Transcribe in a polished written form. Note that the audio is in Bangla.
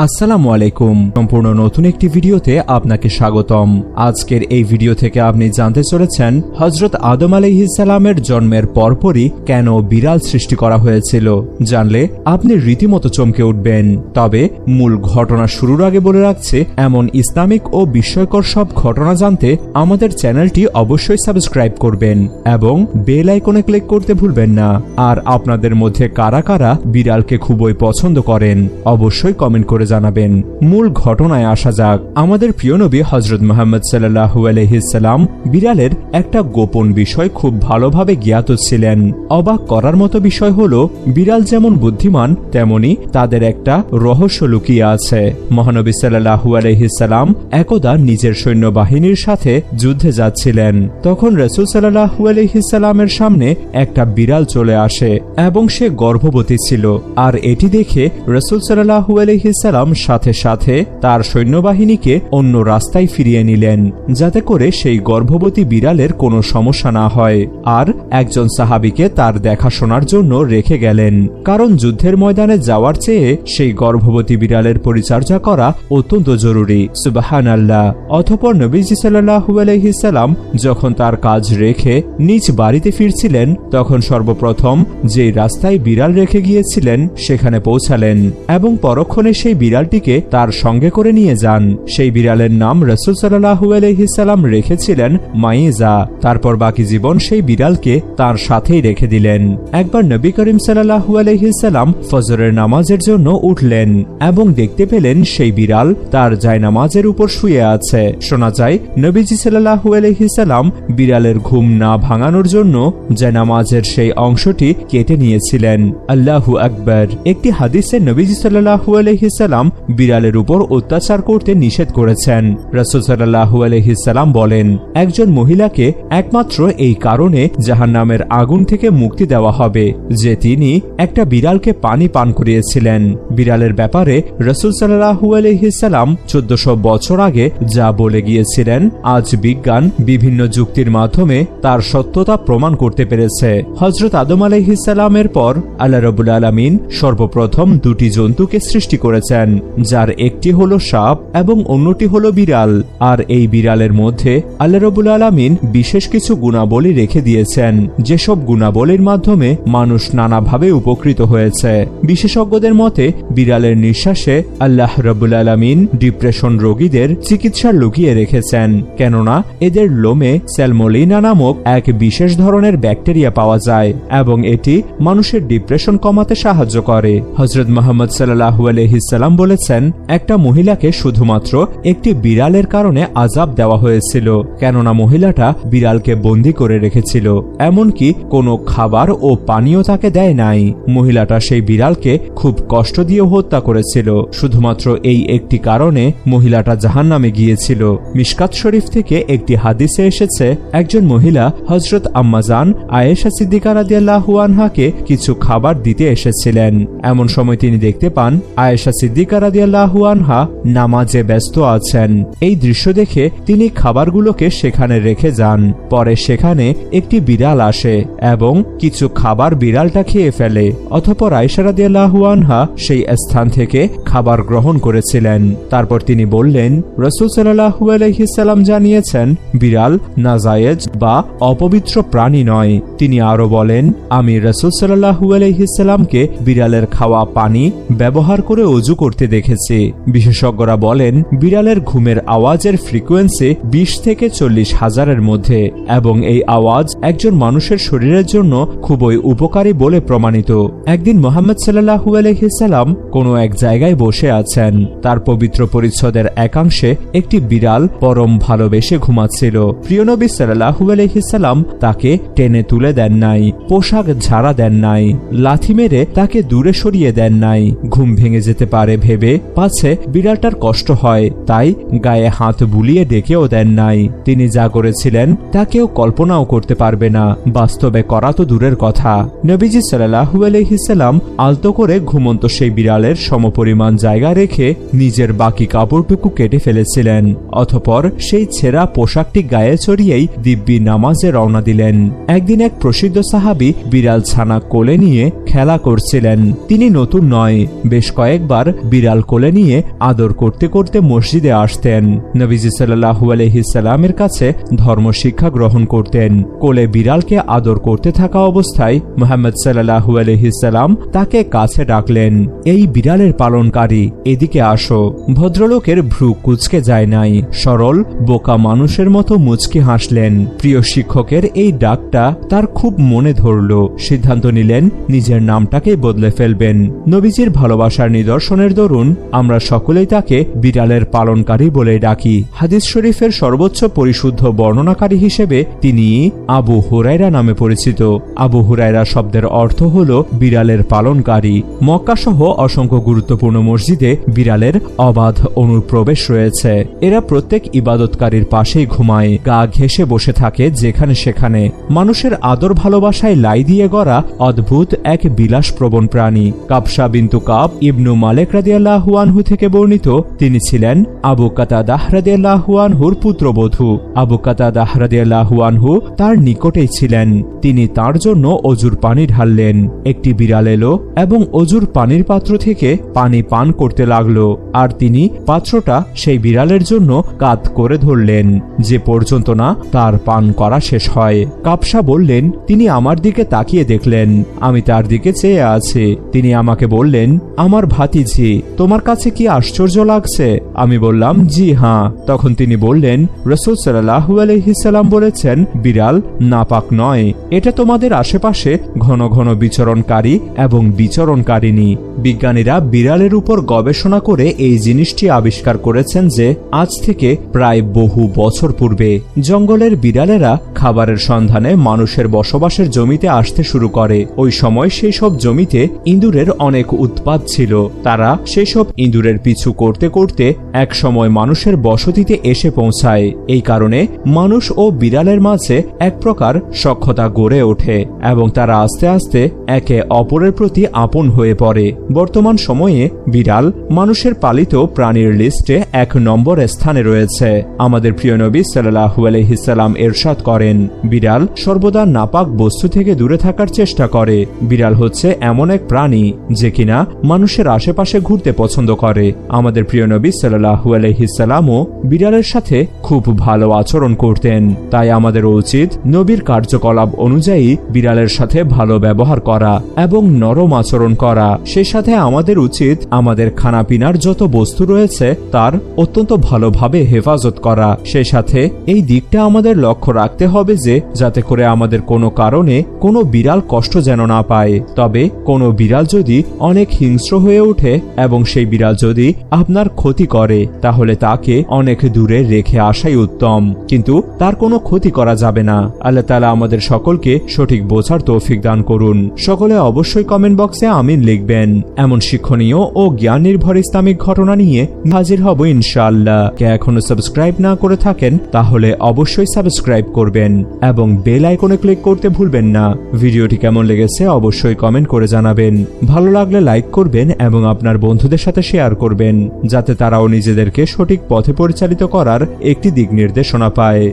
আসসালামু আলাইকুম। সম্পূর্ণ নতুন একটি ভিডিওতে আপনাকে স্বাগতম। আজকের এই ভিডিও থেকে আপনি জানতে চলেছেন হযরত আদম আলাইহিস সালামের জন্মের পরপরই কেন বিড়াল সৃষ্টি করা হয়েছিল। জানলে আপনি রীতিমতো চমকে উঠবেন। তবে মূল ঘটনা শুরুর আগে বলে রাখছে, এমন ইসলামিক ও বিস্ময়কর সব ঘটনা জানতে আমাদের চ্যানেলটি অবশ্যই সাবস্ক্রাইব করবেন এবং বেল আইকনে ক্লিক করতে ভুলবেন না। আর আপনাদের মধ্যে কারা কারা বিড়ালকে খুবই পছন্দ করেন অবশ্যই কমেন্ট করে জানাবেন। মূল ঘটনায় আসা যাক। আমাদের প্রিয় নবী হযরত মুহাম্মদ সাল্লাল্লাহু আলাইহি সাল্লাম বিড়ালের একটা গোপন বিষয় খুব ভালোভাবে জ্ঞাত ছিলেন। অবাক করার মতো বিষয় হলো, বিড়াল যেমন বুদ্ধিমান তেমনি তাদের একটা রহস্য লুকিয়ে আছে। মহানবী সাল্লাল্লাহু আলাইহি সাল্লাম একদা নিজের সৈন্যবাহিনীর সাথে যুদ্ধে যাচ্ছিলেন। তখন রাসূল সাল্লাল্লাহু আলাইহি সাল্লামের সামনে একটা বিড়াল চলে আসে এবং সে গর্ভবতী ছিল। আর এটি দেখে রাসূল সাল্লাল্লাহু আলাইহি সাল্লাম সাথে সাথে তার সৈন্যবাহিনীকে অন্য রাস্তায় ফিরিয়ে নিলেন, যাতে করে সেই গর্ভবতী বিড়ালের কোনো সমস্যা না হয়। আর একজন সাহাবীকে তার দেখাশোনার জন্য রেখে গেলেন, কারণ যুদ্ধের ময়দানে যাওয়ার চেয়ে সেই গর্ভবতী বিড়ালের পরিচর্যা করা অত্যন্ত জরুরি। সুবহানাল্লাহ। অতঃপর নবীজি সাল্লাল্লাহু আলাইহি সাল্লাম যখন তার কাজ রেখে নিজ বাড়িতে ফিরছিলেন, তখন সর্বপ্রথম যে রাস্তায় বিড়াল রেখে গিয়েছিলেন সেখানে পৌঁছালেন এবং পরক্ষণে সেই বিড়ালটিকে তার সঙ্গে করে নিয়ে যান। সেই বিড়ালের নাম রাসূল সাল্লাল্লাহু আলাইহি সাল্লাম রেখেছিলেন মাইজা। তারপর বাকি জীবন সেই বিড়ালকে তার সাথেই রেখে দিলেন। একবার নবী করিম সাল্লাল্লাহু আলাইহি সাল্লাম ফজরের নামাজের জন্য উঠলেন এবং দেখতে পেলেন সেই বিড়াল তার জায়নামাজের উপর শুয়ে আছে। শোনা যায় নবীজি সাল্লাল্লাহু আলাইহি সাল্লাম বিড়ালের ঘুম না ভাঙানোর জন্য জায়নামাজের সেই অংশটি কেটে নিয়েছিলেন। আল্লাহু আকবার। একটি হাদিসে নবীজি সাল্লাল্লাহু আলাইহি সাল্লাম বিড়ালের উপর অত্যাচার করতে নিষেধ করেছেন। রাসূল সাল্লাল্লাহু আলাইহি সাল্লাম বলেন, একজন মহিলাকে একমাত্র এই কারণে জাহান্নামের আগুন থেকে মুক্তি দেওয়া হবে যে তিনি একটা বিড়ালকে পানি পান করিয়েছিলেন। বিড়ালের ব্যাপারে রাসূল সাল্লাল্লাহু আলাইহি সাল্লাম 1400 বছর আগে যা বলে গিয়েছিলেন, আজ বিজ্ঞান বিভিন্ন যুক্তির মাধ্যমে তার সত্যতা প্রমাণ করতে পেরেছে। হযরত আদম আলাইহিস সালামের পর আল্লাহ রাব্বুল আলামিন সর্বপ্রথম দুটি জন্তুকে সৃষ্টি করেছেন, যার একটি হলো সাপ এবং অন্যটি হলো বিড়াল। আর এই বিড়ালের মধ্যে আল্লাহ রাব্বুল আলামিন বিশেষ কিছু গুণাবলী রেখে দিয়েছেন, যেসব গুণাবলীর মাধ্যমে মানুষ নানাভাবে উপকৃত হয়েছে। বিশেষজ্ঞদের মতে বিড়ালের নিঃশ্বাসে আল্লাহ রাব্বুল আলামিন ডিপ্রেশন রোগীদের চিকিৎসা লুকিয়ে রেখেছেন, কেননা এদের লোমে স্যালমোনেলা নামক এক বিশেষ ধরনের ব্যাকটেরিয়া পাওয়া যায় এবং এটি মানুষের ডিপ্রেশন কমাতে সাহায্য করে। হযরত মুহাম্মদ সাল্লাল্লাহু আলাইহি সাল্লাম বলেছেন, একটা মহিলাকে শুধুমাত্র একটি বিড়ালের কারণে আযাব দেওয়া হয়েছিল, কেননা মহিলাটা বিড়ালকে বন্দী করে রেখেছিল, এমনকি কোনো খাবার ও পানীয় তাকে দেয় নাই। মহিলাটা সেই বিড়ালকে খুব কষ্ট দিয়ে হত্যা করেছিল। শুধুমাত্র এই একটি কারণে মহিলাটা জাহান্নামে গিয়েছিল। মিশকাত শরীফ থেকে একটি হাদিসে এসেছে, একজন মহিলা হযরত আম্মাজান আয়েশা সিদ্দিকা রাদিয়াল্লাহু আনহাকে কিছু খাবার দিতে এসেছিলেন। এমন সময় তিনি দেখতে পান আয়েশা সিদ্দিকা রাদিয়াল্লাহু আনহা নামাজে ব্যস্ত আছেন। এই দৃশ্য দেখে তিনি খাবারগুলোকে সেখানে রেখে যান। পরে সেখানে একটি বিড়াল আসে এবং কিছু খাবার বিড়ালটা খেয়ে ফেলে। অতঃপর আয়েশা রাদিয়াল্লাহু আনহা সেই স্থান থেকে খাবার গ্রহণ করেছিলেন। তারপর তিনি বললেন, রাসূল সাল্লাল্লাহু আলাইহি সাল্লাম জানিয়েছেন বিড়াল নাজায়েজ বা অপবিত্র প্রাণী নয়। তিনি আরো বলেন, আমি রাসূল সাল্লাল্লাহু আলাইহি সাল্লামকে বিড়ালের খাওয়া পানি ব্যবহার করে ওযু করতে দেখেছি। বিশেষজ্ঞরা বলেন বিড়ালের ঘুমের আওয়াজের ফ্রিকোয়েন্সি 20 থেকে 40 হাজারের মধ্যে এবং এই আওয়াজ একজন মানুষের শরীরের জন্য খুবই উপকারী বলে প্রমাণিত। একদিন মুহাম্মদ সাল্লাল্লাহু আলাইহি সাল্লাম কোনো এক জায়গায় বসে আছেন। তার পবিত্র পরিচ্ছদের একাংশে একটি বিড়াল পরম ভালোবেসে ঘুমাচ্ছিল। প্রিয় নবী সাল্লাল্লাহু আলাইহি সাল্লাম তাকে টেনে তুলে দেন নাই, পোশাক ঝাড়া দেন নাই, লাথি মেরে তাকে দূরে সরিয়ে দেন নাই। ঘুম ভেঙে যেতে পারে ভেবে পাছে বিড়ালটার কষ্ট হয় তাই গায়ে হাত বুলিয়ে ডেকেও দেন নাই। তিনি যা করেছিলেন তা কেউ কল্পনাও করতে পারবে না, বাস্তবে করা তো দূরের কথা। নবীজি সাল্লাল্লাহু আলাইহি সাল্লাম আলতো করে ঘুমন্ত সেই বিড়ালের সমপরিমাণ জায়গা রেখে নিজের বাকি কাপড়টুকু কেটে ফেলেছিলেন। অতঃপর সেই ছেঁড়া পোশাকটি গায়ে চড়িয়েই দিব্যি নামাজে রওনা দিলেন। একদিন এক প্রসিদ্ধ সাহাবী বিড়াল ছানা কোলে নিয়ে খেলা করছিলেন। তিনি নতুন নয়, বেশ কয়েকবার বিড়াল কোলে নিয়ে আদর করতে করতে মসজিদে আসতেন। নবীজি সাল্লাল্লাহু আলাইহি সাল্লামের কাছে ধর্ম শিক্ষা গ্রহণ করতেন। কোলে বিড়ালকে আদর করতে থাকা অবস্থায় মুহাম্মদ সাল্লাল্লাহু আলাইহি সাল্লাম তাকে কাছে ডাকলেন, এই বিড়ালের পালনকারী, এদিকে আসো। ভদ্রলোকের ভ্রু কুঁচকে যায় নাই, সরল বোকা মানুষের মতো মুচকি হাসলেন। প্রিয় শিক্ষকের এই ডাকটা তার খুব মনে ধরল। সিদ্ধান্ত নিলেন নিজের নামটাকেই বদলে ফেলবেন। নবীজির ভালোবাসার নিদর্শনের দরুন আমরা সকলেই তাকে বিড়ালের পালনকারী বলে ডাকি। হাদিস শরীফের সর্বোচ্চ পরিশুদ্ধ বর্ণনাকারী হিসেবে তিনি আবু হুরায়রা নামে পরিচিত। আবু হুরায়রা শব্দের অর্থ হল বিড়ালের পালনকারী। মক্কা সহ অসংখ্য গুরুত্বপূর্ণ মসজিদে বিড়ালের অবাধ অনুপ্রবেশ রয়েছে। এরা প্রত্যেক ইবাদতকারীর পাশেই ঘুমায়, গা ঘেঁষে বসে থাকে যেখানে সেখানে। মানুষের আদর ভালোবাসায় লাই দিয়ে গড়া অদ্ভুত এক বিলাসপ্রবণ প্রাণী। কাবসা বিনতু কাব ইবনু মালিক রাদিয়াল্লাহু আনহু থেকে বর্ণিত, তিনি ছিলেন আবু কাতাদাহ রাদিয়াল্লাহু আনহুর পুত্রবধূ। আবু কাতাদাহ রাদিয়াল্লাহু আনহু তার নিকটেই ছিলেন। তিনি তার জন্য অজুর পানি ঢাললেন। একটি বিড়াল এলো এবং অজুর পানির পাত্র থেকে পানি পান করতে লাগলো, আর তিনি পাত্রটা সেই বিড়ালের জন্য কাত করে ধরলেন যে পর্যন্ত না তার পান করা শেষ হয়। কাবসা বললেন, তিনি আমার দিকে তাকিয়ে দেখলেন, আমি তার দিকে চেয়ে আছি। তিনি আমাকে বললেন, আমার ভাতিজি, তোমার কাছে কি আশ্চর্য লাগছে? আমি বললাম, জি হ্যাঁ। তখন তিনি বললেন, রাসূল সাল্লাল্লাহু আলাইহি সাল্লাম বলেছেন, বিড়াল নাপাক নয়, এটা তোমাদের আশেপাশে ঘন ঘন বিচরণকারী এবং বিচরণকারিণী। বিজ্ঞানীরা বিড়ালের উপর গবেষণা করে এই জিনিসটি আবিষ্কার করেছেন যে আজ থেকে প্রায় বহু বছর পূর্বে জঙ্গলের বিড়ালেরা খাবারের সন্ধানে মানুষের বসবাসের জমিতে আসতে শুরু করে। ওই সময় সেই সব জমিতে ইঁদুরের অনেক উৎপাত ছিল। তারা সেই সব ইঁদুরের পিছু করতে করতে এক সময় মানুষের বসতিতে এসে পৌঁছায়। এই কারণে মানুষ ও বিড়ালের মাঝে এক প্রকার সখ্যতা গড়ে ওঠে এবং তারা আস্তে আস্তে একে অপরের প্রতি আপন হয়ে পড়ে। বর্তমান সময়ে বিড়াল মানুষের পালিত প্রাণীর লিস্টে ১ নম্বর স্থানে রয়েছে। আমাদের প্রিয় নবী সাল্লাল্লাহু আলাইহি সাল্লাম ইরশাদ করেন, বিড়াল সর্বদা নাপাক বস্তু থেকে দূরে থাকার চেষ্টা করে। বিড়াল হচ্ছে এমন এক প্রাণী যে কিনা মানুষের আশেপাশে ঘুরতে পছন্দ করে। আমাদের প্রিয় নবী সাল্লাল্লাহু আলাইহি সাল্লামও বিড়ালের সাথে খুব ভালো আচরণ করতেন। তাই আমাদের উচিত নবীর কার্যকলাপ অনুযায়ী বিড়ালের সাথে ভালো ব্যবহার করা এবং নরম আচরণ করা। সেই সাথে আমাদের উচিত আমাদের খানাপিনার যত বস্তু রয়েছে তার অত্যন্ত ভালোভাবে হেফাজত করা। সেই সাথে এই দিকটা আমাদের লক্ষ্য রাখতে হবে যে যাতে করে আমাদের কোনো কারণে কোনো বিড়াল কষ্ট যেন না পায়। তবে কোনো বিড়াল যদি অনেক হিংস্র হয়ে ওঠে এবং সেই বিড়াল যদি আপনার ক্ষতি করে তাহলে তাকে অনেক দূরে রেখে আসাই উত্তম, কিন্তু তার কোনো ক্ষতি করা যাবে না। আল্লাহ তাআলা আমাদের সকলকে সঠিক বোঝার তৌফিক দান করুন। সকলে অবশ্যই কমেন্ট বক্সে আমিন লিখবেন। এমন শিক্ষণীয় ও জ্ঞান নির্ভর ইসলামিক ঘটনা নিয়ে হাজির হব ইনশাআল্লাহ। কে এখনো সাবস্ক্রাইব না করে থাকেন তাহলে অবশ্যই সাবস্ক্রাইব করবেন এবং বেল আইকনে ক্লিক করতে ভুলবেন না। ভিডিওটি কেমন লেগেছে অবশ্যই কমেন্ট করে জানাবেন। ভালো লাগলে লাইক করবেন এবং আপনার বন্ধুদের সাথে শেয়ার করবেন যাতে তারাও নিজেদেরকে সঠিক পথে পরিচালিত করার একটি দিক নির্দেশনা পায়।